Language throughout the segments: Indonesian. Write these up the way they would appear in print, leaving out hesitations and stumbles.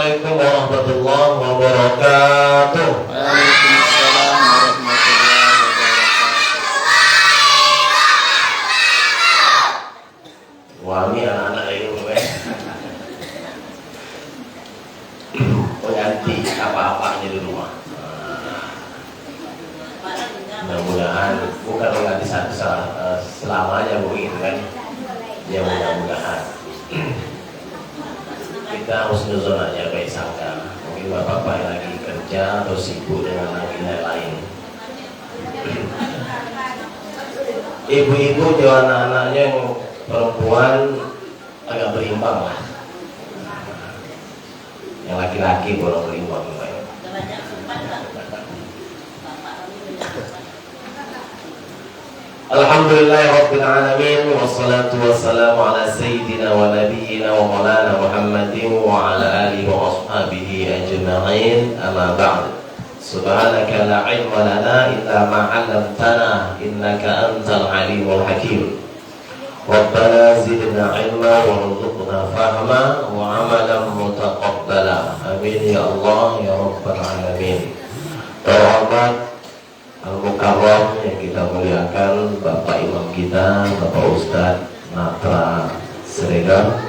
Assalamualaikum warahmatullahi wabarakatuh. Waalaikumsalam warahmatullahi wabarakatuh. Wami anak-anak ini ganti apa-apanya di rumah. Mudah-mudahan bukan mengganti selamanya begitu kan. Ya mudah-mudahan kita husnuzon aja, baik sangka. Mungkin bapak-bapak yang lagi kerja atau sibuk dengan agenda lain. Ibu-ibu juga anak-anaknya yang perempuan agak berimbang lah. Yang laki-laki boleh berimbang. Alhamdulillahirabbil alamin wassalatu wassalamu ala sayyidina wa nabiyyina wa maulana Muhammadin wa ala alihi wa ashabihi ajma'in. Amma ba'd. Subhanaka la ilma lana illa ma 'allamtana innaka antal alimul hakim. Rabbana zidna ilma warzuqna fahma wa 'amalan mutaqabbala. Amin ya Allah ya rabbal alamin. Terhormat Al-Mukarram yang kita muliakan Bapak Imam kita, Bapak Ustadz Natra Siregar.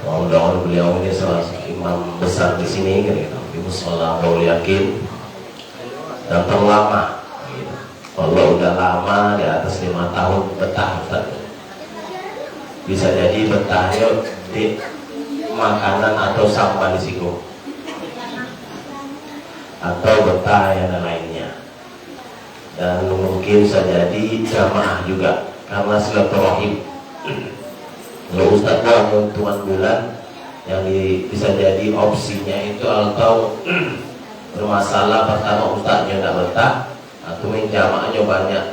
Mudah-mudahan beliau ini salah satu imam besar di sini, gitu. Ibu Sholah Baul Yakin dan terlama. Gitu. Kalau udah lama di atas 5 tahun betah, Ustaz. Bisa jadi betahnya di makanan atau sampah di siku, atau betah yang lainnya. Dan mungkin saja jadi jamaah juga karena silaturahim. Kalau Ustaz buat tuan bulan yang bisa jadi opsinya itu atau bermasalah pertama Ustaznya tidak betah atau jamaahnya banyak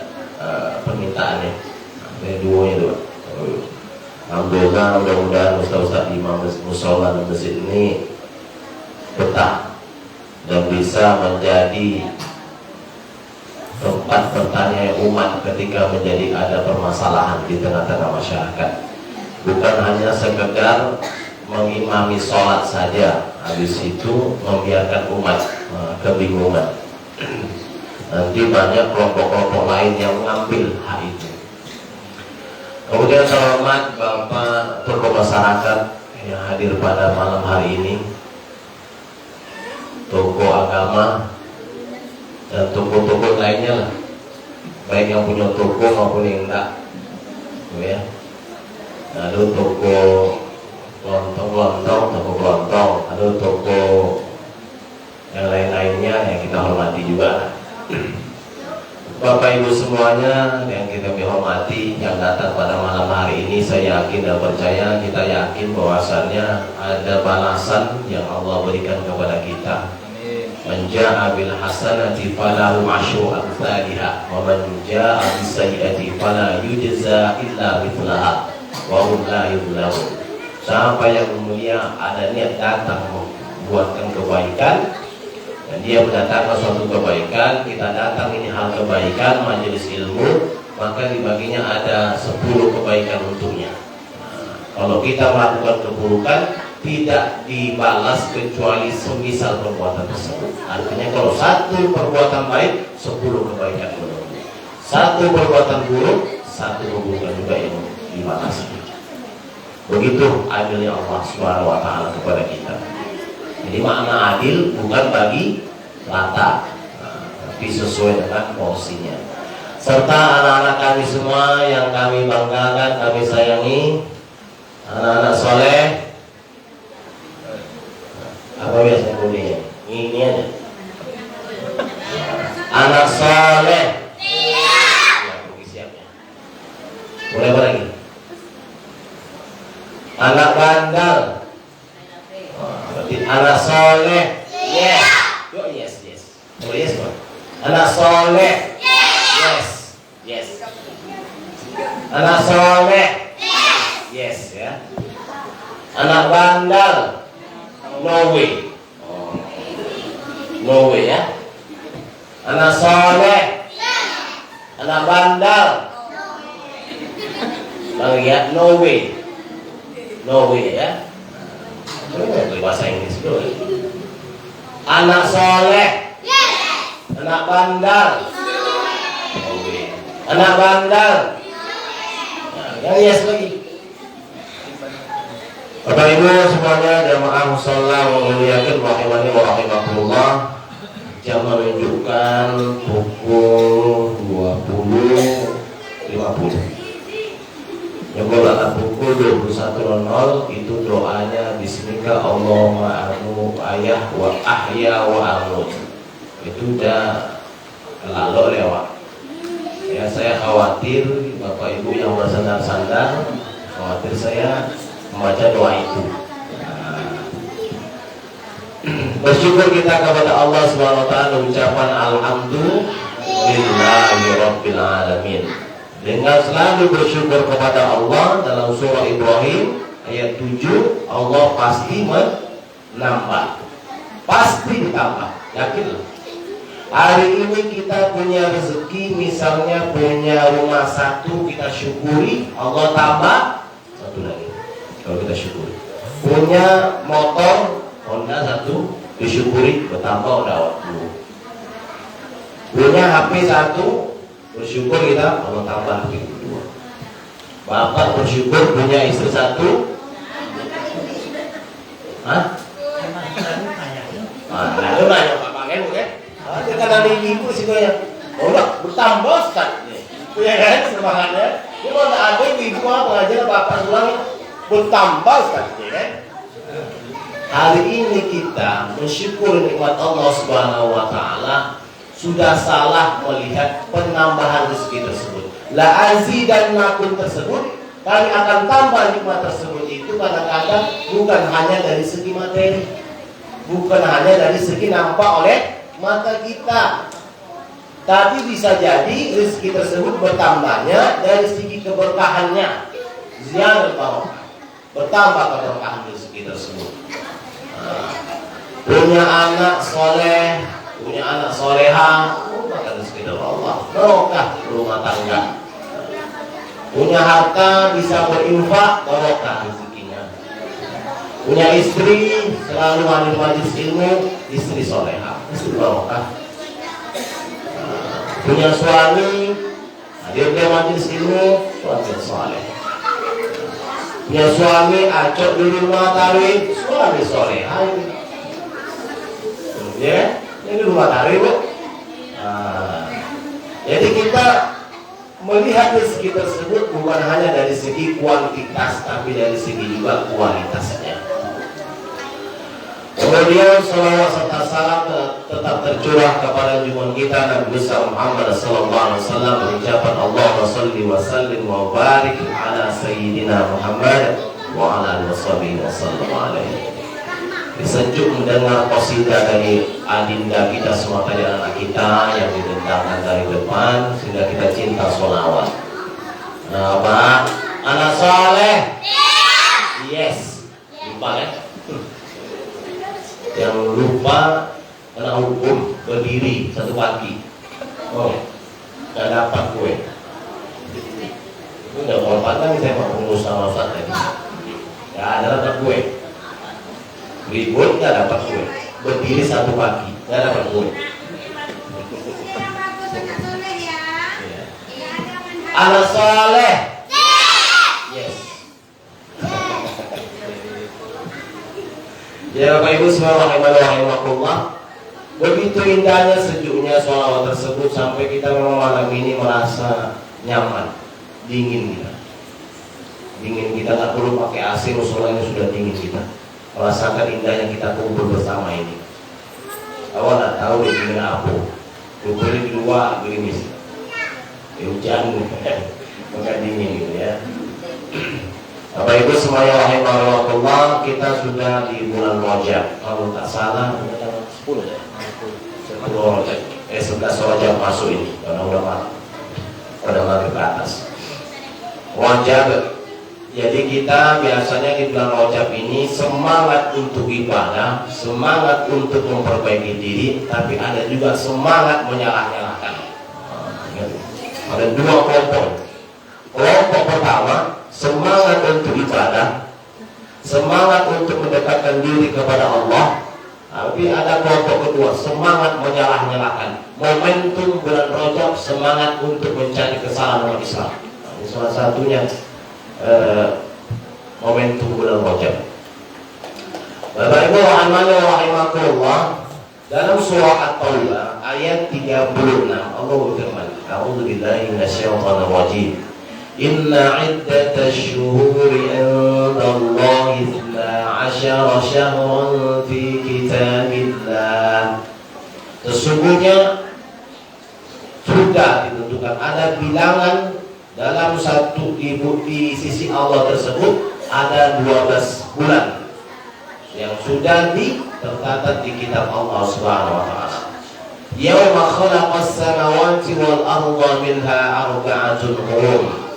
permintaannya. Ini duanya dua. Alhamdulillah, mudah-mudahan Ustaz imam musola dan masjid ini betah dan bisa menjadi tempat bertanya umat ketika menjadi ada permasalahan di tengah-tengah masyarakat. Bukan hanya sekedar mengimami sholat saja, habis itu membiarkan umat kebingungan. Nanti banyak kelompok-kelompok lain yang mengambil hak itu. Kemudian selamat Bapak tokoh masyarakat yang hadir pada malam hari ini, tokoh agama dan toko-toko lainnya lah, baik yang punya toko maupun yang enggak, ya. Ada toko kelontong, toko kelontong, ada toko yang lain-lainnya yang kita hormati juga. Bapak Ibu semuanya yang kita hormati yang datang pada malam hari ini, saya yakin dan percaya, kita yakin bahwasannya ada balasan yang Allah berikan kepada kita. Man jaa'a bil hasanati falahu 'asyru amsalihha wa man jaa'a bis sayyi'ati fala yujza illa mithlaha wa hum la yuzlamun. Siapa yang mulia ada niat datang membuatkan kebaikan dan dia mendatangkan suatu kebaikan, kita datang ini hal kebaikan, majelis ilmu, maka dibaginya ada 10 kebaikan untuknya. Kalau kita melakukan keburukan, tidak dibalas kecuali semisal perbuatan tersebut. Artinya kalau satu perbuatan baik, 10 kebaikan menunggu. Satu perbuatan buruk, 1 keburukan juga yang dibalas. Begitu adilnya Allah Subhanahu wa taala kepada kita. Jadi makna adil bukan bagi rata, tapi sesuai dengan porsinya. Serta anak-anak kami semua yang kami banggakan, kami sayangi, anak-anak soleh. Apa biasa bunyinya? Ini aja. Anak soleh. Iya. Siapnya. Mulai apa lagi? Anak bandel. Berarti anak soleh. Yes. Yo yes. Oh yes bro. Anak soleh. Yes. Anak soleh. Yes ya. Anak bandel. No way. No way ya. Anak soleh. Anak bandel. Bang ya, no way. No way ya. Itu bahasa Inggris dulu. Anak soleh. Anak bandel. Anak bandel. Nah, yang yes lagi. Bapak Ibu semuanya jamaah musholla memuliakan rahimani wa rahimakumullah. Jam menunjukkan pukul 20.50. Nyebut anak pukul 21.00 itu doanya bismika Allahumma anu ayah wa ahya wa amut. Itu udah lalu lewat. Ya saya khawatir Bapak Ibu yang bersandar-sandar, khawatir saya membaca doa itu. Bersyukur kita kepada Allah Subhanahu wa taala, ucapan alhamdulillahirabbil alamin. Dengan selalu bersyukur kepada Allah dalam surah Ibrahim ayat 7, Allah pasti menambah. Pasti ditambah, yakinlah. Hari ini kita punya rezeki, misalnya punya rumah satu, kita syukuri, Allah tambah satu lagi. Kalau kita syukuri. Punya motor Honda satu, disyukuri, bertambah udah 2. Punya HP satu, bersyukur kita, Allah tambah 2. Bapak bersyukur punya istri satu. Hah? Nah, itu nanya Bapak kan, oke? Dia kan ada ibu sih kayaknya. Oh enggak, bertambah Ustaz. Ya kan, semangatnya. Ini kalau ada ibu apa pengajar Bapak ulang bertambah Ustaz, ya kan? Hari ini kita bersyukur nikmat Allah Subhanahu wa taala, sudah salah melihat penambahan rezeki tersebut. La azidannakum tersebut, kami akan tambah nikmat tersebut itu kadang-kadang bukan hanya dari segi materi, bukan hanya dari segi nampak oleh mata kita, tapi bisa jadi rezeki tersebut bertambahnya dari segi keberkahannya. Ziyadul barokah, bertambah keberkahan rezeki tersebut. Punya anak soleh, punya anak soleha, maka rezeki dari Allah, barokah rumah tangga. Punya harta bisa berinfak, barokah rezekinya. Punya istri selalu hadir majelis ilmu, istri soleha, istri barokah. Punya suami hadir ke majelis ilmu, suami soleh. Punya suami acok di rumah tarawih, suami soleh. Ya, ini rumah tarawih, Bu. Jadi kita melihat rezeki tersebut bukan hanya dari segi kuantitas, tapi dari segi juga kualitasnya. Kemudian salawat serta salam tetap tercurah kepada junjungan kita Nabi besar Muhammad sallallahu alaihi wasallam, mengucapkan Allahumma shalli wa sallim wa barik ala sayyidina Muhammad wa ala alihi wasallam alaihi. Disejuk mendengar qasidah dari adinda kita semua, tadi anak kita yang didendangkan dari depan sehingga kita cinta sholawat. Nah, Pak, anak soleh. Yes. Lupa ya? Yang lupa kena hukum berdiri satu pagi. Oh, gak dapat gue. Itu udah mau pandang saya mau ngurus sama Ustaz tadi. Gak ada dapat gue. Ribut gak dapat gue. Berdiri satu pagi gak dapat gue. Anak soleh. Yes. Ya Bapak Ibu semua rahimakumullah, begitu indahnya sejuknya sholawat tersebut sampai kita memang malam ini merasa nyaman, dingin kita nggak perlu pakai AC, musolanya sudah dingin kita merasakan indahnya kita kumpul bersama ini. Awal nggak tahu di sini apa, kumpul di luar gerimis, hujan, bukan dingin gitu ya. Bapak Ibu semuanya rahimakumullah, kita sudah di bulan Rajab. Kalau tak salah tanggal 10 ya. 10 Rajab. 11 Rajab masuk ini. Karena udah maghrib ke atas. Rajab. Jadi kita biasanya di bulan Rajab ini semangat untuk ibadah, semangat untuk memperbaiki diri, tapi ada juga semangat menyalah-nyalahkan. Ada dua kelompok. Kelompok pertama semangat untuk ibadah, semangat untuk mendekatkan diri kepada Allah. Tapi ada kelompok kedua, semangat menyalah-nyalahkan. Momentum bulan Rajab, semangat untuk mencari kesalahan umat Islam. Nah, ini salah satunya momentum bulan Rajab. Bapak Ibu rahimani wa rahimakumullah, dalam surah At-Taubah ayat 36 Allah berfirman, A'udzubillahi minasyaitonir rajim. Inna iddatash syuhuri 'indallahi 12 syahran fi kitabillah. Sesungguhnya sudah ditentukan ada bilangan dalam satu di sisi Allah tersebut ada 12 bulan yang sudah tercatat di kitab Allah Subhanahu wa taala. Yauma khalaqas samawati wal arda minha arba'atun hurum.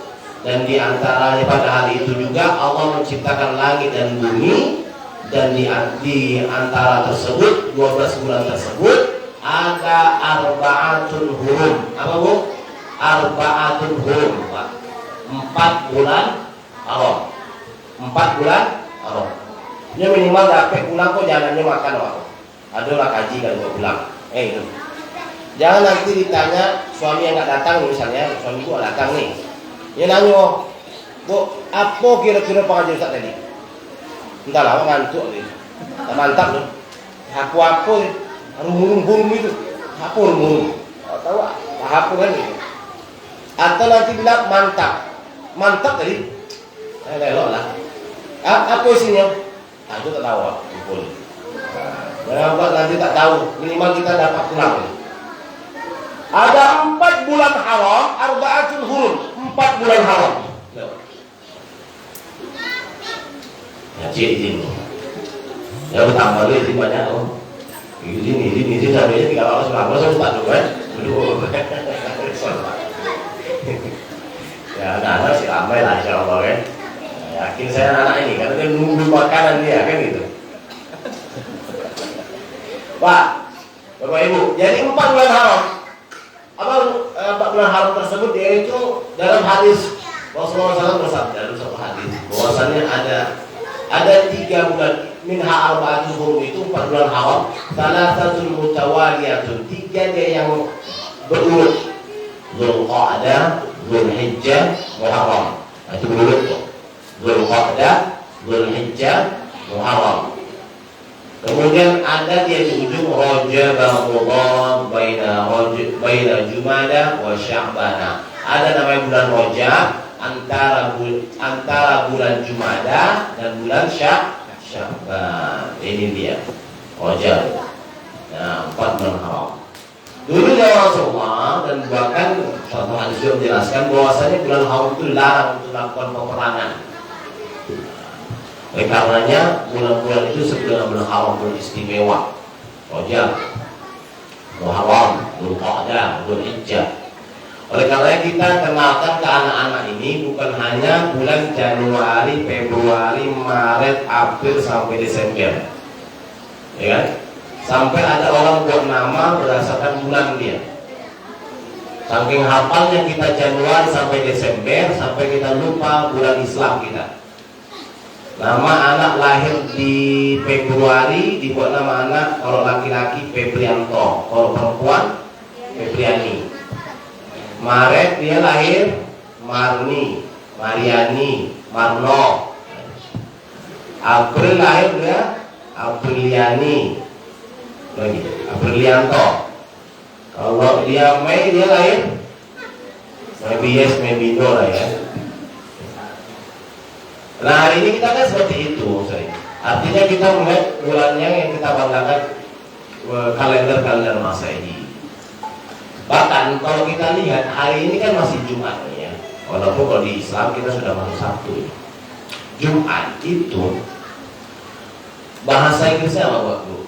Dan di antaranya pada hari itu juga Allah menciptakan langit dan bumi, dan di antara tersebut 12 bulan tersebut ada arba'atun hurum. Apa Bu? Arba'atun hurum, Pak. 4 bulan haram. 4 bulan haram. Dia minimal dapat pulang kok jalannya makan Pak. Ada lah kaji kalau mau pulang. Itu. Jangan nanti ditanya suami yang nggak datang misalnya, suami gua datang nih. Dia nanya, Bu, apa kira-kira pengajian Ustaz tadi? Entahlah, ngantuk nih. Tak mantap loh. Aku apa nih? Rumung-rumung itu. Apa rumung? Tahu apa kan gitu. Atau nanti bilang mantap. Mantap tadi. Lelok lah. Apa isinya? Itu tak tahu. Jangan buat nanti tak tahu. Minimal kita dapat pulang. Ada 4 bulan haram, arba'atul hurum. 4 bulan haram. Ya, izin. Ya, bertambah dulu izin banyak. Oh. Izin sampai 300 lama saya tak dulu kan. Ya, anak-anak sih ramai lah insyaallah kan. Yakin saya anak ini karena dia nunggu makanan dia kan gitu. Pak, Bapak Ibu, jadi 4 bulan haram. Apa 4 bulan haram tersebut dia itu dalam hadis Rasulullah SAW bersabda dalam satu hadis bahwasannya ada 3 bulan minha arba'atul hurum, itu 4 bulan haram, salasatul mutawaliyatun, 3 dia yang berurut, Dzulqa'dah, Dzulhijjah, Muharram. Itu berurut tuh. Dzulqa'dah, Dzulhijjah, Muharram. Kemudian ada dia di ujung Rajab, Ramadan, baina Jumadah wa Sya'bana. Ada namanya bulan Rajab antara bulan Jumadah dan bulan Sya'ban. Ini dia Rajab. Nah, 4 bulan haram. Dulu dari Rasulullah, dan bahkan suatu hadis juga menjelaskan bahwasanya bulan haram itu dilarang untuk melakukan peperangan. Oleh karenanya bulan-bulan itu sebenarnya bulan haram, bulan istimewa. Rajab, Muharram, Dzulqa'dah, Dzulhijjah. Oleh karenanya kita kenalkan ke anak-anak ini bukan hanya bulan Januari, Februari, Maret, April sampai Desember. Ya kan? Sampai ada orang buat nama berdasarkan bulan dia. Saking hafalnya kita Januari sampai Desember, sampai kita lupa bulan Islam kita. Nama anak lahir di Februari dibuat nama anak, kalau laki-laki Febrianto, kalau perempuan Febriani. Maret dia lahir Marni, Mariani, Marno. April lahir dia Apriliani, lagi Aprilianto. Kalau dia Mei dia lahir maybe yes, maybe no lah ya. Nah hari ini kita kan seperti itu, artinya kita melihat bulannya yang kita banggakan kalender Masehi. Bahkan kalau kita lihat hari ini kan masih Jumat ya, walaupun kalau di Islam kita sudah masuk Sabtu. Jumat itu bahasa Inggrisnya apa Pak Bu?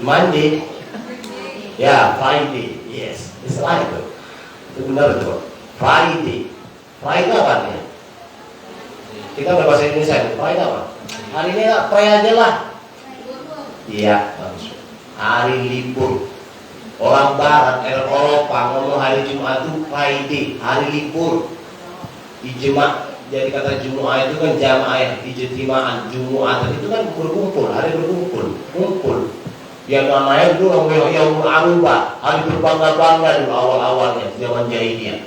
Monday. Ya, Friday. Yes, it's right. Itu benar itu. Friday. Friday apa artinya? Kita berbahasa Indonesia. Friday apa? Hari ini pray aja lah. Iya, bagus. Hari libur. Orang Barat, Eropa ngomong hari Jumat itu Friday, hari libur. Ijma Jadi kata Jumu'ah itu kan jamaah, ijtima'an, Jumu'ah itu kan berkumpul, hari berkumpul, kumpul. Yang namanya dulu Yaumul Arubah, hari berbangga-bangga dulu awal-awalnya zaman jahiliyah.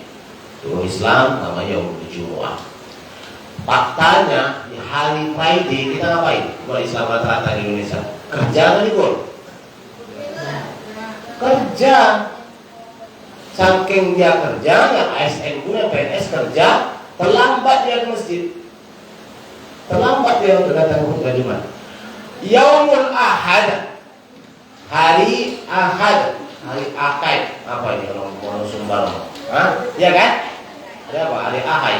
Turun Islam namanya Yaumul Jumu'ah. Faktanya di hari Friday kita ngapain? Kalau Islam rata-rata di Indonesia kerja kan libur? Kerja. Saking dia kerja, yang ASN pun, yang PNS kerja, terlambat dia ke masjid. Terlambat dia untuk datang ke Jumat. Yaumul Ahad, hari Ahad, hari Akad, apa ini kalau Sumbar? Hah? Iya kan? Ada apa? Hari Ahad.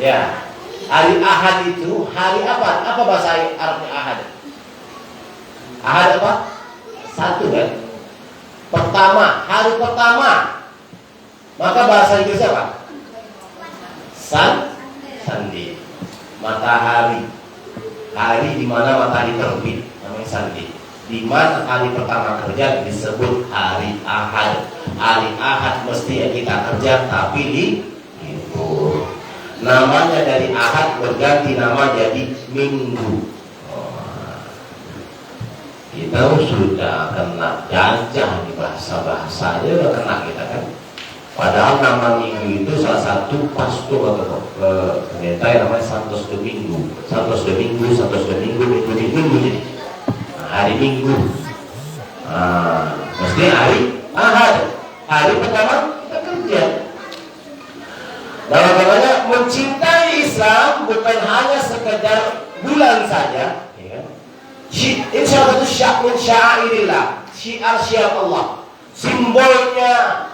Ya. Hari Ahad itu hari apa? Apa bahasa Arabnya Ahad? Ahad apa? Satu kan? Pertama, hari pertama. Maka bahasa Inggrisnya apa? Sunday. Matahari. Hari di mana matahari terbit, namanya Sunday. Di mana hari pertama kerja disebut hari Ahad. Hari Ahad mesti kita kerja tapi libur. Namanya dari Ahad berganti nama jadi Minggu. Kita sudah kena jajah di bahasa-bahasa aja udah kena kita kan. Padahal nama minggu itu salah satu pastor atau pendeta yang namanya Santos Domingo. Santos Domingo, minggu jadi. Nah, hari Minggu. Mesti hari Ahad. Hari pertama kita kerja. Dalam katanya mencintai Islam bukan hanya sekedar bulan saja. Insya Allah itu syiar syairillah, syiar Allah, simbolnya,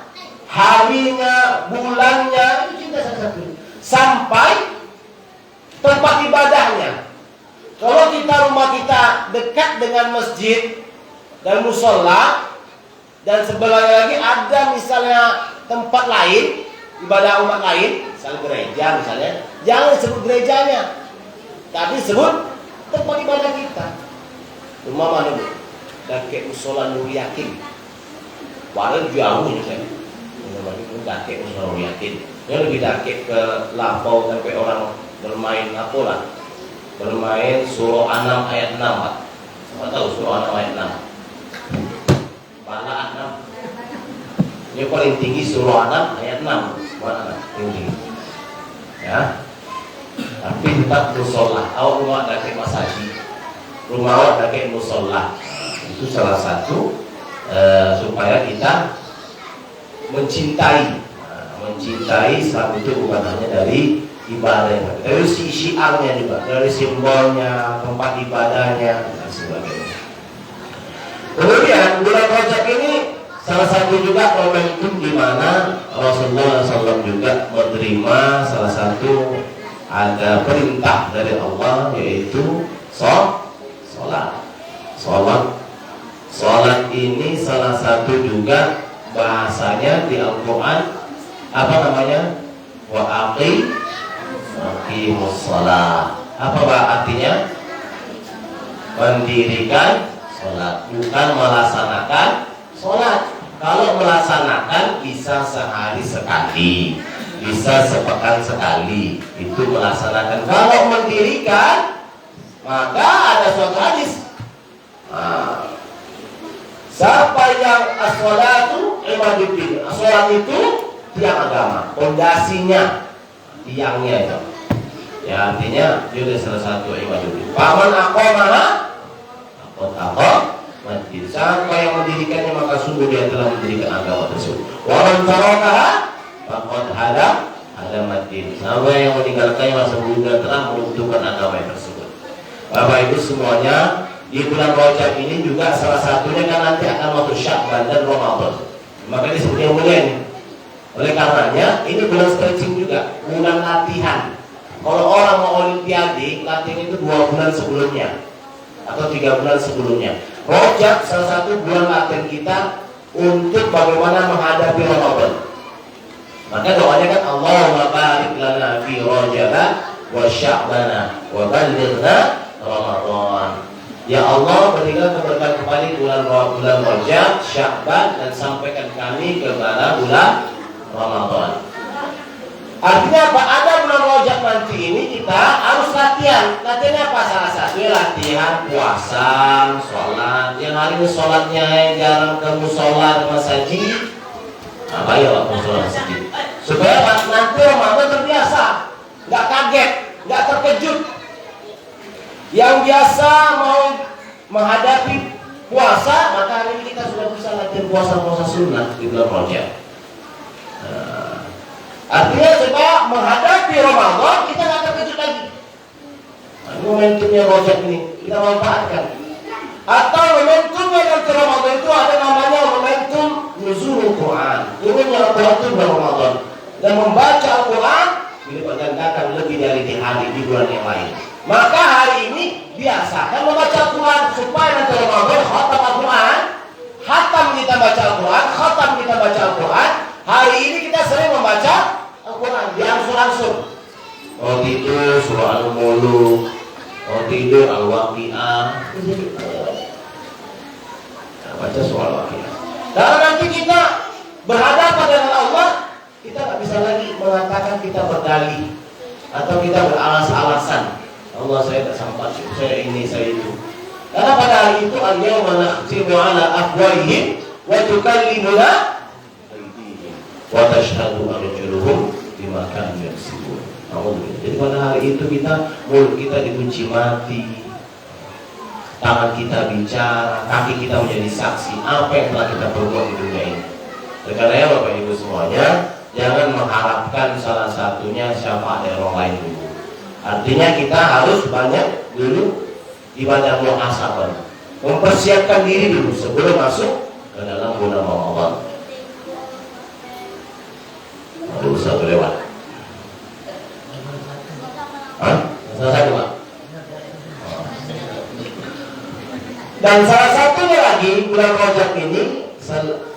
harinya, bulannya itu cinta satu-satu. Sampai tempat ibadahnya. Kalau rumah kita dekat dengan masjid dan musola, dan sebelahnya lagi ada misalnya tempat lain, ibadah umat lain, misalnya gereja misalnya, jangan disebut gerejanya, tapi sebut tempat ibadah kita. Rumah mana bu? Dake musola Nur Yakin. Walau jauh ya saya. Rumah itu dake musola Nur Yakin. Yang lebih dake ke Lampau sampai orang bermain apa lah? Bermain surah Anam ayat 6 Pak. Siapa tahu surah Anam ayat 6? Bala 6. Ini paling tinggi surah Anam ayat 6. Mana tinggi? Ya. Tapi tetap musola. Awak rumah dake masjid. Rumah awak pakai musola. Itu salah satu supaya kita mencintai. Mencintai Islam itu bukan hanya dari ibadah, dari syiarnya juga, dari simbolnya, tempat ibadahnya dan sebagainya. Kemudian bulan Rajab ini salah satu juga momentum di mana Rasulullah SAW juga menerima salah satu ada perintah dari Allah, yaitu Sholat ini salah satu juga bahasanya di Al-Quran apa namanya? Wa aqimus sholat. Apa artinya? Mendirikan sholat, bukan melaksanakan sholat. Kalau melaksanakan bisa sehari sekali, bisa sepekan sekali, itu melaksanakan. Kalau mendirikan, maka ada suatu hadis. Siapa yang as-sholatu imaduddin, sholat itu tiang agama, pondasinya, tiangnya itu. Ya artinya dia sudah salah satu imaduddin. Paman aqamaha masjid. Siapa yang mendirikannya maka sungguh dia telah mendirikan agama tersebut. Wa man tarakaha faqad hadam masjid. Siapa yang meninggalkannya maka sungguh dia telah meruntuhkan agama tersebut. Bapak Ibu semuanya, di bulan Rajab ini juga salah satunya kan nanti akan masuk Sya'ban dan Ramadan. Maka disebut yang mulia ini. Oleh karenanya ini bulan stretching juga, bulan latihan. Kalau orang mau olimpiade, latihan itu 2 bulan sebelumnya atau 3 bulan sebelumnya. Rajab salah satu bulan latihan kita untuk bagaimana menghadapi Ramadan. Maka doanya kan Allahumma barik lana fi Rajab wa Sya'bana wa ballighna Ramadan. Ya Allah, berikan keberkahan kepada bulan Rajab, Sya'ban, dan sampaikan kami kepada bulan Ramadan. Artinya apa? Ada bulan Rajab nanti ini kita harus latihan. Latihannya apa? Salah satunya latihan puasa, sholat. Yang hari ini sholatnya jarang ke musola dan masjid. Apa ya waktu sholat masjid? Supaya nanti Ramadan terbiasa, nggak kaget, nggak terkejut. Yang biasa mau menghadapi puasa, maka hari ini kita sudah bisa latihan puasa sunnah di bulan Rajab. Artinya supaya menghadapi Ramadan kita nggak terkejut lagi. Momentumnya Rajab ini kita manfaatkan. Atau momentumnya nanti Ramadan itu ada namanya momentum nuzulul Quran, turunnya Al-Quran itu bulan Ramadan. Dan membaca Al-Quran dilipat gandakan lebih dari di hari di bulan yang lain. Maka hari ini biasakan membaca Al-Quran supaya nanti Ramadan khatam Al-Quran, khatam kita baca Al-Quran, khatam kita baca Al-Quran. Hari ini kita sering membaca Al-Quran diangsur-angsur. Oh tidur surah Al-Muluk, oh tidur Al-Waqi'ah. Baca surah Al-Waqi'ah. Kalau nanti kita berhadapan dengan Allah, kita nggak bisa lagi mengatakan kita berdalih atau kita beralas-alasan. Allah saya tak sempat, saya ini, saya itu. Karena pada hari itu al-yawma nakhtimu ala afwahihim wa tukallimuna aydihim wa tashhadu arjuluhum bima kanu yaksibun. Jadi pada hari itu mulut kita dikunci mati, tangan kita bicara, kaki kita menjadi saksi apa yang telah kita perbuat di dunia ini. Karena ya Bapak Ibu semuanya, jangan mengharapkan salah satunya syafaat dari orang lain dulu. Artinya kita harus banyak dulu ibadah muhasabah, mempersiapkan diri dulu sebelum masuk ke dalam bulan Ramadan. Aduh, satu lewat. Hah? Satu Pak. Dan salah satunya lagi bulan Rajab ini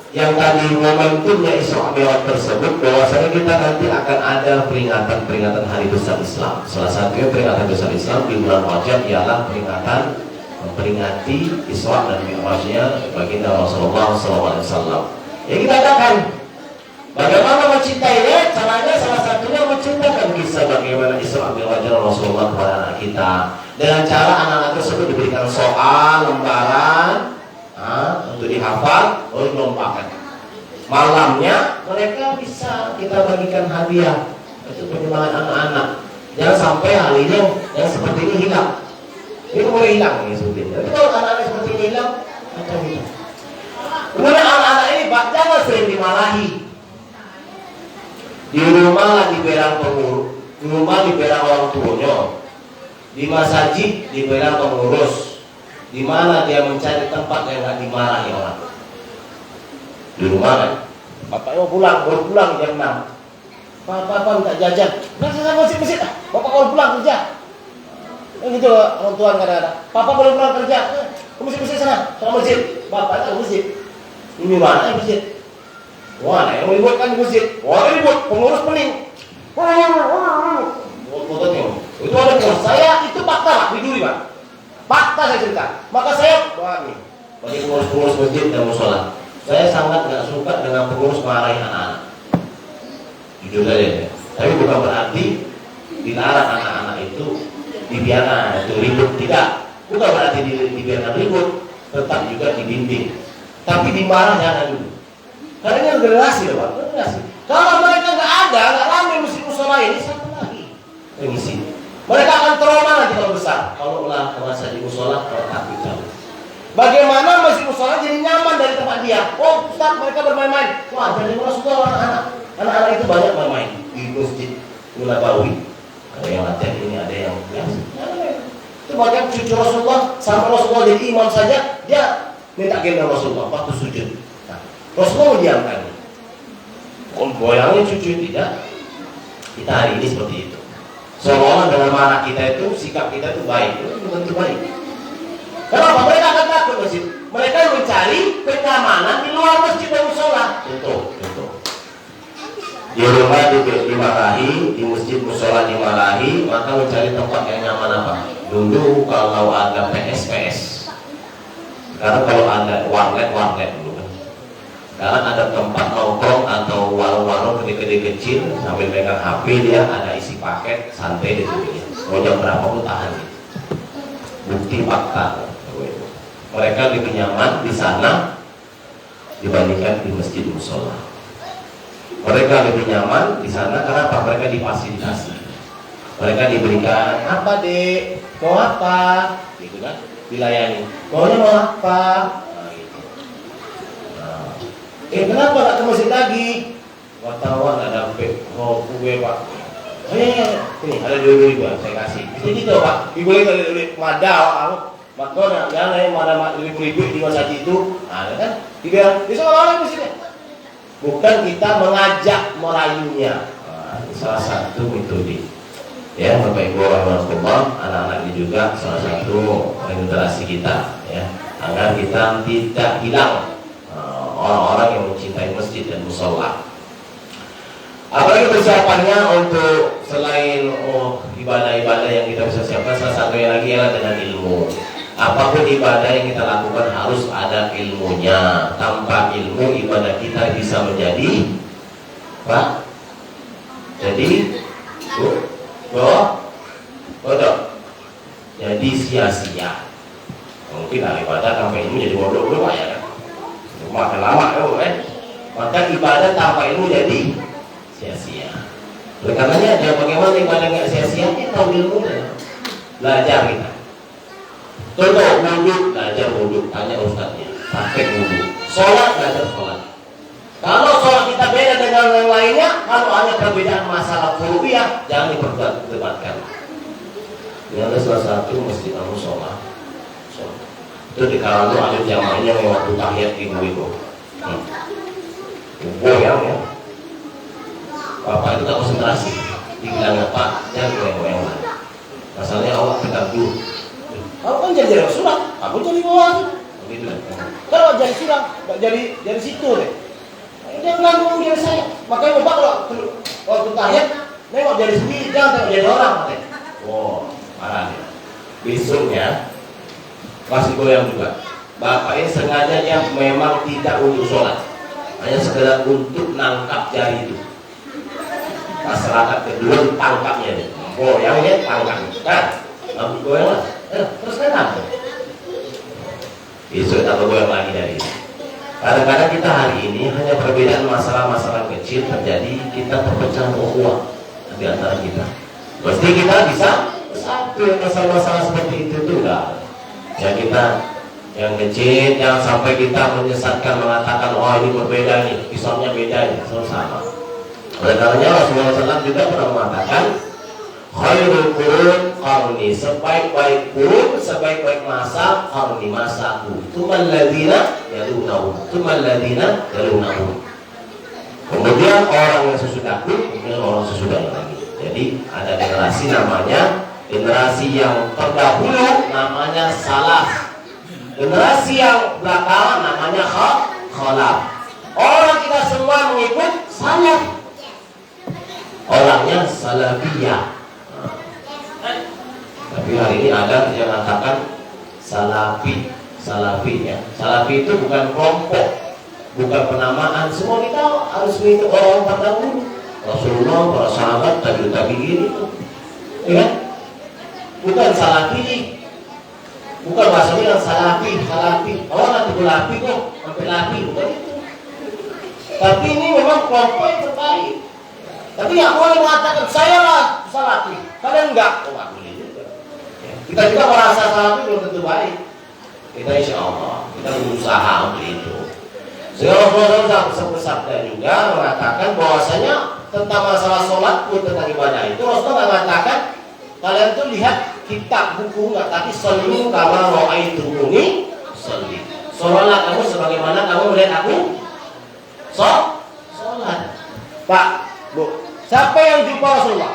yang tadi momentumnya Isra Mi'raj tersebut, bahwasanya kita nanti akan ada peringatan Hari Besar Islam. Salah satunya peringatan besar Islam di bulan Rajab ialah memperingati Isra dan Mi'rajnya baginda Rasulullah SAW. Ya kita katakan bagaimana mencintainya, caranya salah satunya menceritakan kisah bagaimana Isra Mi'raj Rasulullah kepada anak kita. Dengan cara anak-anak tersebut diberikan soal, lembaran untuk dihafal, lalu dilompatkan. Malamnya mereka bisa kita bagikan hadiah. Itu penyemangat anak-anak. Jangan sampai hal ini yang seperti ini hilang. Ini mulai hilang ini seperti ini. Tapi kalau anak-anak seperti ini hilang, macam itu. Kemudian anak-anak ini jangan sering dimarahi. Di rumah lah diberang pengurus, di rumah diberang orang tuanya, di masjid diberang pengurus. Di mana dia mencari tempat yang nggak dimarahi orang? Di rumah kan? Bapak mau pulang, baru pulang jam 6. Bapak minta jajan. Nah, saya masjid. Bapak baru pulang kerja. Gitu orang tua kadang-kadang. Papa baru pulang kerja. Ke masjid sana, sama masjid. Bapak ke masjid. Ini mana masjid? Wah, yang ribut kan di masjid. Wah, ribut, pengurus pening. Itu ada pengurus. Saya itu fakta Pak, diduri Pak. Fakta saya cerita. Maka saya, wah nih, bagi pengurus masjid dan musola, saya sangat nggak suka dengan pengurus marahin anak-anak. Jujur saja. Tapi bukan berarti dilarang anak-anak itu dibiarkan itu ribut, tidak. Bukan berarti dibiarkan ribut, tetap juga dibimbing. Tapi dimarah jangan dulu. Karena ini generasi loh Pak, generasi. Kalau mereka nggak ada, nggak ramai musola ini, satu lagi remisi. Mereka akan trauma nanti kalau besar. Kalau ulah merasa di musola, kalau takut jauh. Bagaimana masjid musola jadi nyaman dari tempat dia? Oh Ustaz, mereka bermain-main. Wah, jadi Rasulullah anak-anak itu banyak bermain di masjid Nabawi. Ada yang latihan ini, ada yang biasa. Itu banyak cucu Rasulullah sama Rasulullah jadi imam saja, dia minta gendong Rasulullah waktu sujud. Nah, Rasulullah mendiamkan. Kalau goyangnya cucu tidak. Kita hari ini seperti itu. Seolah-olah dengan marah kita itu, sikap kita itu baik. Itu bukan itu baik. Kenapa? Mereka akan takut masjid. Mereka mencari kenyamanan di luar masjid dan musola. Contoh. Di rumah dimarahi, di masjid musola dimarahi, maka mencari tempat yang nyaman apa? Dulu kalau ada PS. Sekarang kalau ada warnet dulu kan. Sekarang ada tempat nongkrong atau warung-warung gede-gede kecil sambil pegang HP, dia ada isi paket santai di sini. Mau jam berapa pun tahan. Bukti fakta. Mereka lebih nyaman di sana dibandingkan di masjid musola. Mereka lebih nyaman di sana karena apa? Mereka difasilitasi. Mereka diberikan apa dek? Mau apa? Gitu kan? Dilayani. Maunya mau apa? Kenapa nggak ke masjid lagi? Wartawan ada mau kue pak. Oh iya, ini ada duit juga, saya kasih. Jadi gitu pak, ibu itu ada duit madal, aku makanya jangan mana ibu-ibu di masa itu, ada kan? Dibilang, bisa orang di sini. Bukan kita mengajak merayunya. Ini salah satu metode. Ya, Bapak Ibu rahimahullah, anak-anak ini juga salah satu generasi kita, ya, agar kita tidak hilang orang-orang yang mencintai masjid dan musola. Apalagi persiapannya untuk selain ibadah-ibadah yang kita bisa siapkan, salah satunya lagi adalah dengan ilmu. Apapun ibadah yang kita lakukan harus ada ilmunya. Tanpa ilmu ibadah kita bisa menjadi apa? Jadi bodoh. Jadi sia-sia. Mungkin ada ibadah tanpa ilmu jadi bodoh ya kan? Makin lama kan? Maka ibadah tanpa ilmu jadi sia-sia. Oleh karenanya ada bagaimana ibadah nggak sia-sia? Kita tahu ilmu dan belajar kita. Contoh wudhu, belajar wudhu, tanya ustadznya. Praktek wudhu. Sholat, belajar sholat. Kalau sholat kita beda dengan yang lainnya, kalau ada perbedaan masalah furu'iyah, jangan diperdebatkan. Ini ada salah satu masjid al-musola. Itu di kalangan itu ada jamaahnya yang waktu tahiyat ibu-ibu. Goyang ya. Bapak itu tak konsentrasi. Dibilangnya Pak, jangan goyang-goyang. Masalahnya awak tegak dulu. Kamu kan jadi Rasulullah, aku jadi bawah. Begitu. Kalau jadi surang, nggak jadi situ deh. Jangan ganggu diri saya. Makanya Bapak kalau waktu tahiyat, nengok jadi sendiri, jangan tengok jadi orang. Wow, parah nih. Besoknya masih goyang juga. Bapak ini sengaja dia memang tidak untuk sholat, hanya sekedar untuk nangkap jari itu. Masyarakat kedua ditangkapnya nih. Goyangnya tangkap. Kan? Mampu goyang lah. Terus kenapa? Besok tak goyang lagi dari itu. Kadang-kadang kita hari ini hanya perbedaan masalah-masalah kecil terjadi, kita terpecah ukhuwah di antara kita. Pasti kita bisa bersatu masalah-masalah seperti itu tuh enggak. Ya kita yang kecil jangan sampai kita menyesatkan mengatakan oh ini berbeda nih, kisahnya beda ya, sama. Oleh karenanya Rasulullah SAW juga pernah mengatakan khairul qurun qarni, sebaik-baik qurun, sebaik-baik masa qarni, masaku. Tsummal ladzina yalunahu, tsummal ladzina yalunahu. Kemudian orang yang sesudahku, kemudian orang sesudahnya lagi. Jadi ada generasi namanya generasi yang terdahulu namanya salaf. Generasi yang belakangan namanya khalaf. Orang kita semua mengikut salaf. Orangnya salafiyah. Tapi hari ini ada yang mengatakan salafi ya. Salafi itu bukan kelompok, bukan penamaan. Semua kita harus mengikut orang terdahulu. Rasulullah, para sahabat, tabi'in itu, ya. Bukan salafi, bukan bahasanya yang salafi. Orang nanti belapi kok, sampai lapi, bukan itu. Tapi ini memang kelompok yang terbaik. Tapi nggak boleh mengatakan saya lah salafi, kalian enggak. Oh, nggak boleh juga. Ya. Kita juga merasa salafi belum tentu baik. Kita insya Allah kita berusaha untuk itu. Sehingga Rasulullah bersabda juga mengatakan bahwasanya tentang masalah sholat pun tentang ibadah itu Rasulullah mengatakan kalian tuh lihat kitab buku nggak, tapi shollu kama ra'aitumuni sholli. Sholatlah kamu sebagaimana kamu melihat aku sholat. Pak, Bu, siapa yang jumpa Rasulullah?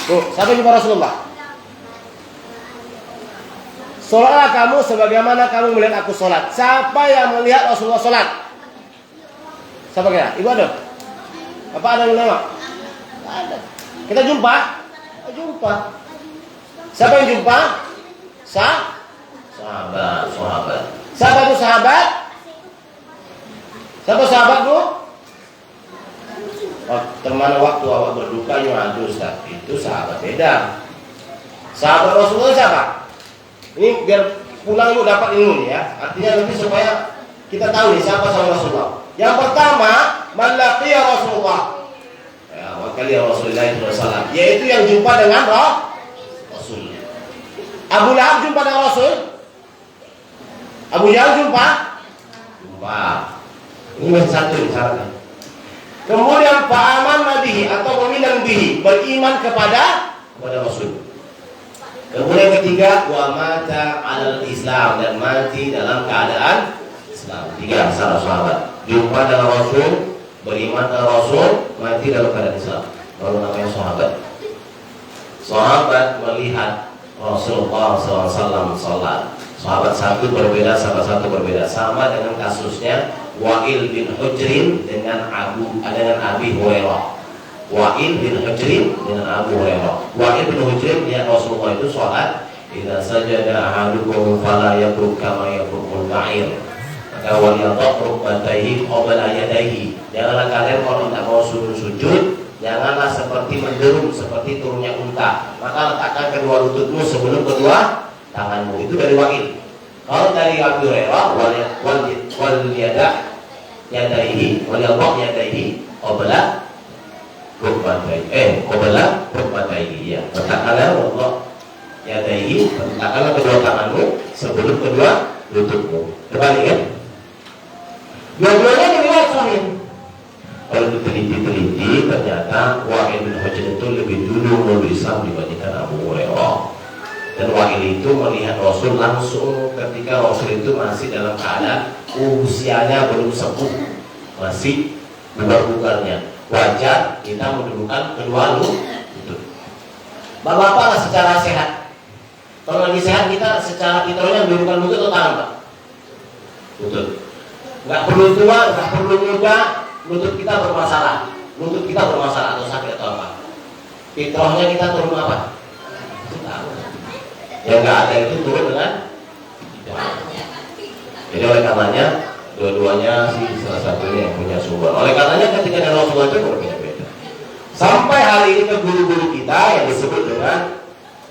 Bu, siapa yang jumpa Rasulullah? Sholatlah kamu sebagaimana kamu melihat aku sholat. Siapa yang melihat Rasulullah sholat? Siapa kira? Ibu ada? Bapak ada yang nengok? Ada. Kita jumpa? Jumpa. Siapa yang jumpa? Sahabat. Siapa itu sahabat? Siapa sahabat bu? Teman waktu awak berduka aduh Ustaz, itu sahabat beda. Sahabat Rasulullah siapa? Ini biar pulang yuk dapat ilmu ya. Artinya nanti supaya kita tahu nih siapa sahabat Rasulullah. Yang pertama, man laqiya Rasulullah. Ya, wakali Rasulullah SAW, yaitu yang jumpa dengan Rasul. Abu Lahab jumpa dengan Rasul. Abu Jahal jumpa. Ini masih satu syaratnya. Kemudian fa'aman nabihi atau mu'minan bihi, beriman kepada Rasul. Kemudian ketiga, wa mata 'alal Islam, dan mati dalam keadaan Islam. Tiga syarat sahabat. Jumpa dengan Rasul, beriman dengan Rasul, mati dalam keadaan Islam. Baru namanya sahabat. Sahabat melihat Rasulullah SAW salat. Sahabat satu berbeda, sahabat satu berbeda. Sama dengan kasusnya Wa'il bin Hujrin dengan Abi Hurairah. Wa'il bin Hujrin dengan Abu Hurairah. Wa'il bin Hujrin lihat Rasulullah itu sholat, idza sajada ahadukum fala yabruk kama yabrukul ba'ir. Maka wal yadhaq rukbatayhi qabla yadayhi. Janganlah kalian kalau tidak mau sujud, janganlah seperti menderum, seperti turunnya unta. Maka letakkan kedua lututmu sebelum kedua tanganmu. Itu dari Wa'il. Kalau dari Abu Hurairah, wal yada yadaihi, wal yadhaq yadaihi qabla qabla rukbatayhi. Ya, letakkanlah Allah yadaihi, letakkanlah kedua tanganmu sebelum kedua lututmu. Terbalik kan? Dua-duanya riwayat sahih. Kalau diteliti-teliti, ternyata Wa'il bin Hujr itu lebih dulu meluk Islam dibandingkan Abu Hurairah. Dan Wa'il itu melihat Rasul langsung ketika Rasul itu masih dalam keadaan usianya belum sepuh, masih bugar-bugarnya. Wajar kita mendudukan kedua lutut. Bapak-bapak lah secara sehat. Kalau lagi sehat kita secara fitrahnya mendudukan lutut atau tangan Pak? Lutut. Nggak perlu tua, nggak perlu muda, lutut kita bermasalah. Lutut kita bermasalah atau sakit atau apa? Fitrahnya kita turun apa? Yang nggak ada itu turun dengan. Jadi oleh karenanya dua-duanya sih salah satunya yang punya sumber. Oleh karenanya ketika ada Rasulullah itu berbeda-beda. Sampai hari ini ke guru-guru kita yang disebut dengan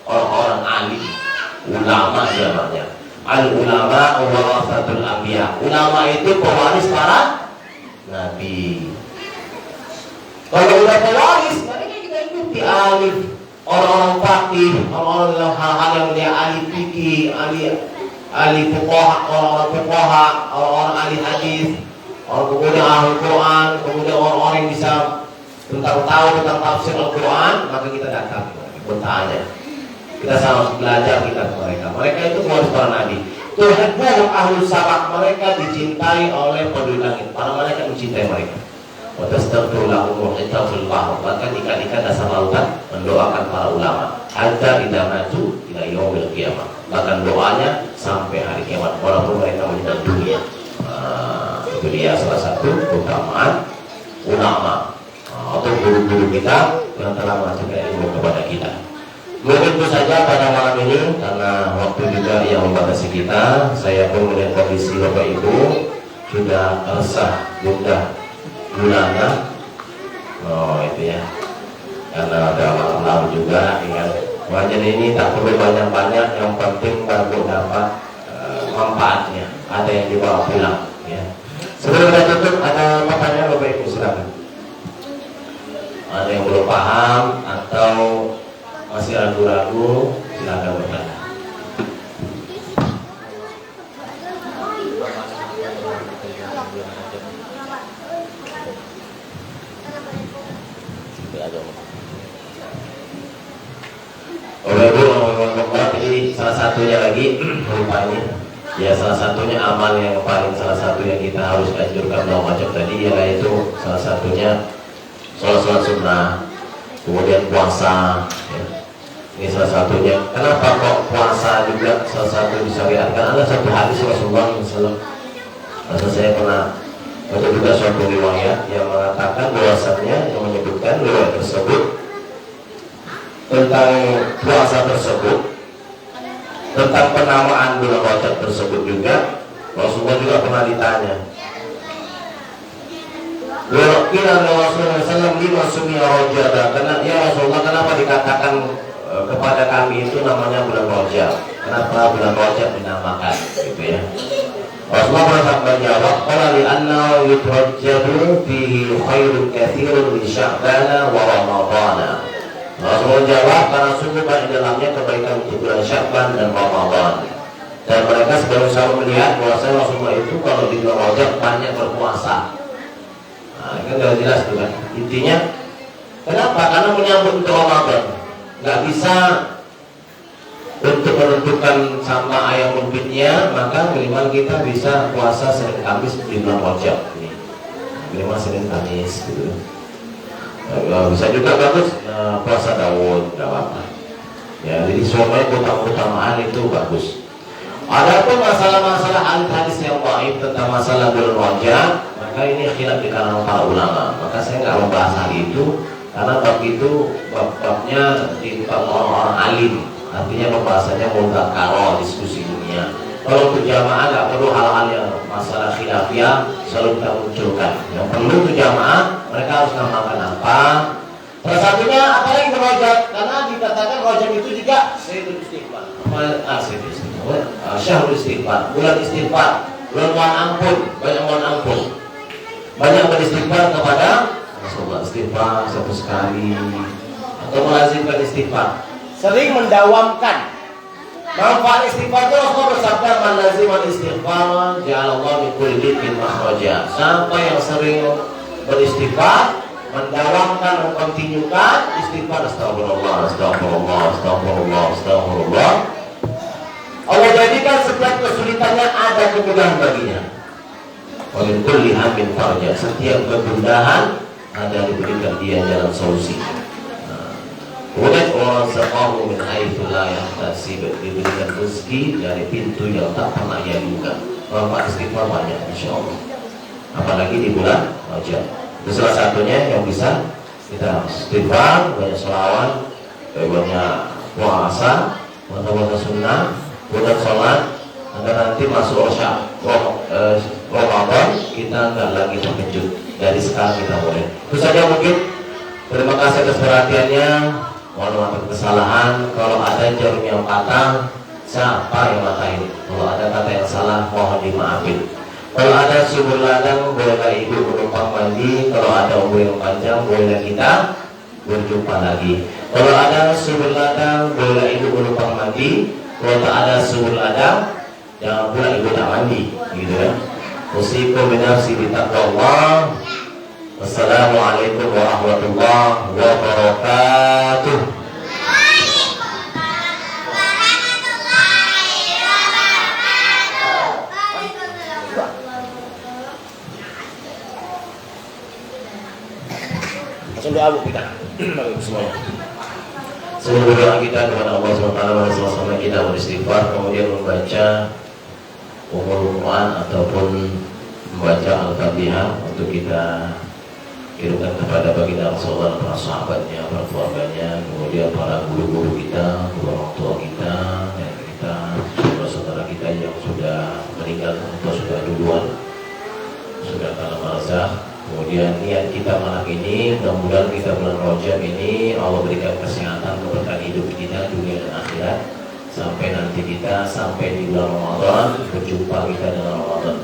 orang-orang alim, ulama namanya. Al-ulama warasatul anbiya. Ulama itu pewaris para nabi. Kalau udah pewaris, mereka kita ikuti alim. Orang-orang fakih, orang-orang dalam hal-hal yang dia ahli fikih, ahli fuqaha, orang-orang fuqaha, orang-orang ahli hadis, orang kemudian ahli Quran, kemudian orang-orang yang bisa tahu tentang tafsir Al-Quran, maka kita datang bertanya. Kita sama belajar kita ke mereka. Mereka itu pewaris para nabi. Tuhibbuhum ahlus sabak, mereka dicintai oleh penduduk langit. Para malaikat mencintai mereka. Wa tastaghfiru lahum ittaqul bahr. Bahkan ikan-ikan dasar lautan mendoakan para ulama. Hatta idza matu ila yaumil qiyamah. Bahkan doanya sampai hari kiamat walaupun mereka meninggal dunia. Itu dia salah satu keutamaan ulama atau guru-guru kita yang telah mengajarkan ilmu kepada kita. Mungkin itu saja pada malam ini karena waktu juga yang membatasi kita. Saya pun melihat kondisi Bapak Ibu sudah resah, gundah gulana. Oh itu ya, karena ada malam juga. Ingat wajan ini tak perlu banyak-banyak, yang penting baru dapat manfaatnya. Ada yang dibawa pulang ya. Sebelum kita tutup, ada pertanyaan Bapak Ibu, silakan. Ada yang belum paham atau masih ragu-ragu, silakan bertanya. Ini salah satunya lagi lupa ini. Ya salah satunya amal yang paling salah satu yang kita harus anjurkan dalam macam tadi yaitu salah satunya sholat sunnah, kemudian puasa. Ya. Ini salah satunya. Kenapa kok puasa juga salah satu disyariatkan? Ada satu hadis Rasulullah SAW. Saya pernah baca juga suatu riwayat yang mengatakan bahwasannya yang menyebutkan riwayat tersebut tentang puasa tersebut, tentang penamaan bulan Rajab tersebut juga. Rasulullah juga pernah ditanya, Kira Rasulullah SAW lima sumia Rajab. Karena ya Rasulullah, kenapa dikatakan kepada kami itu namanya bulan Rajab? Kenapa bulan Rajab dinamakan? Gitu ya. Rasulullah pernah menjawab, "Qala li anna yutrajjabu fihi khairun katsirun li Sya'ban wa Ramadhan." Rasulullah jawab, karena sungguh banyak dalamnya kebaikan untuk bulan Sya'ban dan Ramadan. Dan mereka sebagian selalu melihat bahwasanya Rasulullah itu kalau di bulan Rajab banyak berpuasa. Nah, kan sudah jelas tuh kan. Intinya, kenapa? Karena menyambut untuk Ramadan. Nggak bisa untuk menentukan sama ayam ungkitnya, maka minimal kita bisa puasa Senin Kamis di bulan Rajab ini. Minimal Senin Kamis gitu. Bisa juga bagus puasa Daud, tidak apa. Ya, jadi semuanya keutamaan itu bagus. Adapun masalah-masalah hadis yang baik tentang masalah bulan Rajab, maka ini khilaf di kalangan para ulama. Maka saya nggak membahas hal itu karena bab itu bab-babnya di orang-orang alim. Artinya pembahasannya mudzakarah, diskusi dunia. Kalau untuk jamaah nggak perlu hal-hal yang masalah khilafiyah selalu kita munculkan. Yang perlu untuk jamaah, mereka harus mengamalkan apa? Salah satunya apalagi Rajab, karena dikatakan Rajab itu juga Sayyidul Istighfar. Syahrul Istighfar, bulan istighfar, bulan mohon ampun, banyak mohon ampun, banyak beristighfar kepada Rasulullah. Istighfar satu sekali atau melazimkan istighfar, sering mendawamkan manfaat istighfar. Itu Rasulullah bersabda, "Man lazimal istighfar ja'alallahu min kulli dhiqin makhraja." Siapa yang sering beristighfar, mendawamkan, mengkontinyukan istighfar, astagfirullah, astagfirullah, astagfirullah, astagfirullah, Allah jadikan setiap kesulitannya ada kemudahan baginya. Wa min kulli hammin farja, setiap kemudahan ada diberikan dia jalan solusi. Kemudian orang saqahu min haitsu la yahtasib, diberikan rezeki dari pintu yang tak pernah ia duga. Manfaat istighfar banyak insyaallah. Apalagi di bulan Rajab. Itu salah satunya yang bisa kita istighfar, banyak selawat, banyak puasa, puasa sunnah, bulan sholat, agar nanti masuk Ramadan kita nggak lagi terkejut. Dari sekarang kita boleh. Itu saja mungkin. Terima kasih atas perhatiannya. Mohon maaf atas kesalahan. Kalau ada jarum yang patah, siapa yang patahin? Kalau ada kata yang salah, mohon dimaafin. Kalau ada sumur ladang, bolehlah ibu menumpang mandi. Kalau ada umur yang panjang, bolehlah kita berjumpa lagi. Kalau ada sumur ladang, bolehlah ibu menumpang mandi. Kalau tak ada sumur ladang, jangan pula ibu tak mandi, gitu kan? Usikum binafsi bitaqwallah. Wassalamualaikum warahmatullahi wabarakatuh. Langsung doa kita. Semuanya. Sebelum doa kita kepada Allah SWT, bersama-sama kita beristighfar, kemudian membaca Quran ataupun membaca Al-Fatihah untuk kita kirimkan kepada baginda Rasulullah, para sahabatnya, para keluarganya, kemudian para guru-guru kita, guru orang tua kita, dan kita, saudara-saudara kita yang sudah meninggal atau sudah duluan, sudah kalah barzakh. Kemudian niat kita malam ini, mudah-mudahan kita bulan Rajab ini Allah berikan kesehatan, keberkahan hidup kita dunia dan akhirat, sampai nanti kita sampai di bulan Ramadan, berjumpa kita dengan Ramadan.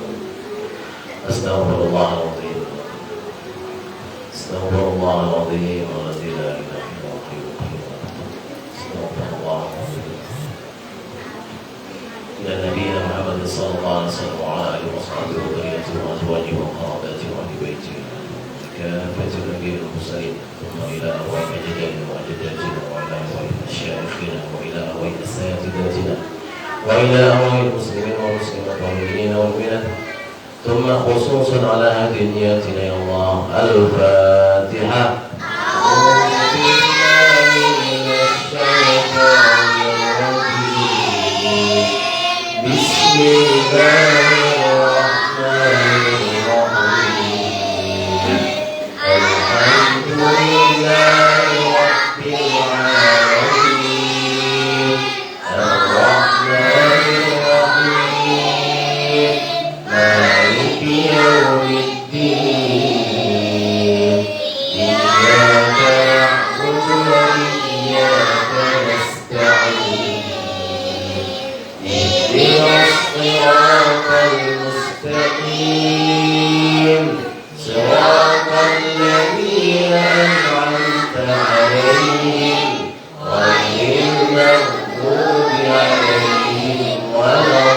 Astagfirullahaladzim, Astagfirullahaladzim, Astagfirullahaladzim. Ila Nabi Muhammad sallallahu alaihi wasallam wa ala alihi wa sahbihi wa dhurriyyatihi wa azwajihi wa qarabatihi wa ahli baitihi كافة الأنبياء والمرسلين ثم إلى أرواح أجدادنا وأجدادنا وإلى أرواح مشايخنا وإلى أرواح أساتذتنا وإلى أرواح المسلمين والمسلمات والمؤمنين والمؤمنات ثم خصوصا على هذه نياتنا يا الله. الفاتحة. بسم الله الرحمن الرحيم. الحمد لله رب العالمين. الرحمن الرحيم. مالك يوم الدين. عليهم ولا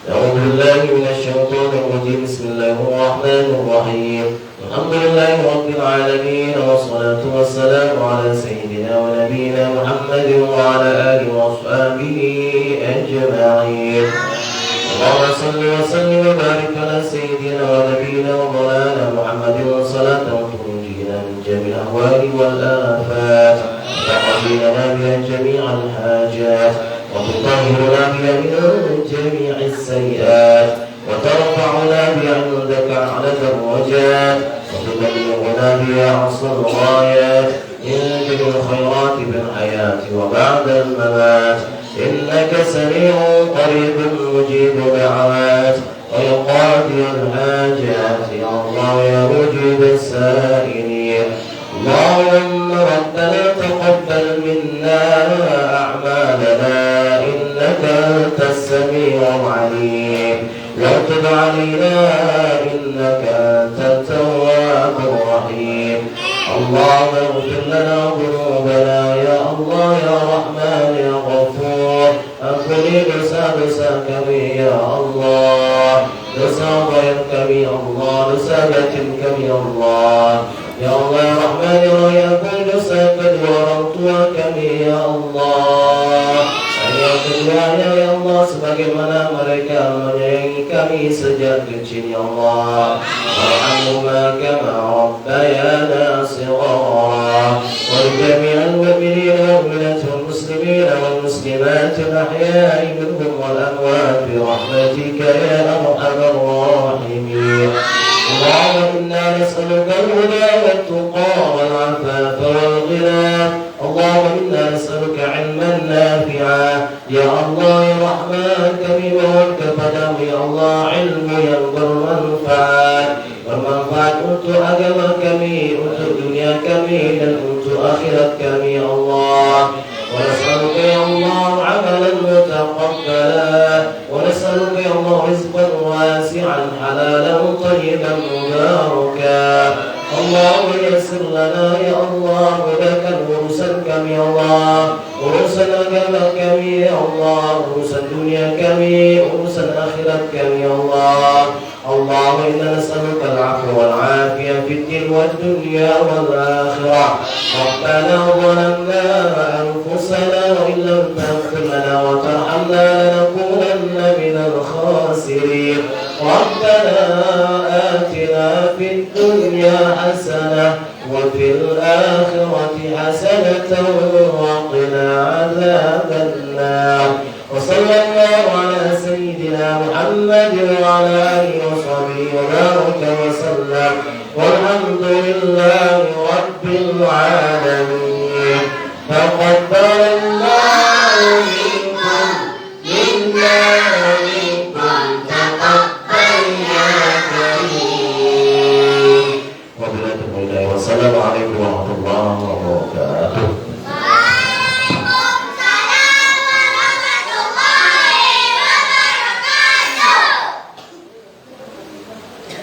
أعوذ بالله من الشيطان الرجيم. بسم الله الرحمن الرحيم. الحمد لله رب العالمين، والصلاة والسلام على سيدنا ونبينا محمد وعلى آله وأصحابه أجمعين. اللهم صل وسلم وبارك على سيدنا ونبينا ومولانا محمد صلاة تنجينا من جميع الأهوال والآفات، وتقضي لنا بها جميع الحاجات، وتطهرنا بها من جميع السيئات، وترفعنا بها عندك أعلى الدرجات، وتبلغنا بها أقصى الغايات من جميع الخيرات في الحياة وبعد الممات. إنك سميع قريب مجيب دعوات ويقاضي الحاجات، يا الله يا مجيب السائلين. اللهم ربنا تقبل منا أعمالنا إنك أنت السميع العليم، وتب علينا إنك أنت التواب الرحيم. اللهم اغفر لنا ذنوبنا يا الله يا رحمن يا غفور. أنقلي dosa-dosa kami ya Allah, dosa bayar kami ya Allah, dosa batin kami ya Allah. Ya Allah ya Rahman ya Rahim, ampuni dosa kedua orang tua kami ya Allah. Sayang keduanya ya Allah, sebagaimana mereka menyayangi kami sejak kecil ya Allah. Warhamhuma kama rabbayana shighara. ولجميع المؤمنين والمؤمنات والمسلمين والمسلمات الأحياء منهم والأموات برحمتك يا أرحم الراحمين. اللهم إنا نسألك الهدى والتقى والعفاف والغنى. اللهم إنا نسألك علما نافعا يا الله يا رحمن kami mohon kepadamu ya Allah ilmu yang bermanfaat, bermanfaat untuk agama kami, untuk dunia kami dan untuk akhirat kami ya Allah. ونسألك يا الله عملا متقبلا، ونسألك يا الله رزقا واسعا حلالا طيبا مباركا. اللهم يسر لنا يا الله مدكا ورسا كم يا الله، ورسا أجابا كم يا الله، ورسا دنيا كم، ورسا آخرة كم يا الله. اللهم إنا نسألك العفو والعافية في الدين والدنيا والآخرة. ربنا ظلمنا أنفسنا وإن لم تغفر لنا وترحمنا لنكونن من الخاسرين. ربنا آتنا في الدنيا حسنة وفي الآخرة حسنة وقنا عذاب النار. وصلى الله على سيدنا محمد وعلى آله وصحبه وبارك وسلم، والحمد لله رب العالمين. تقبل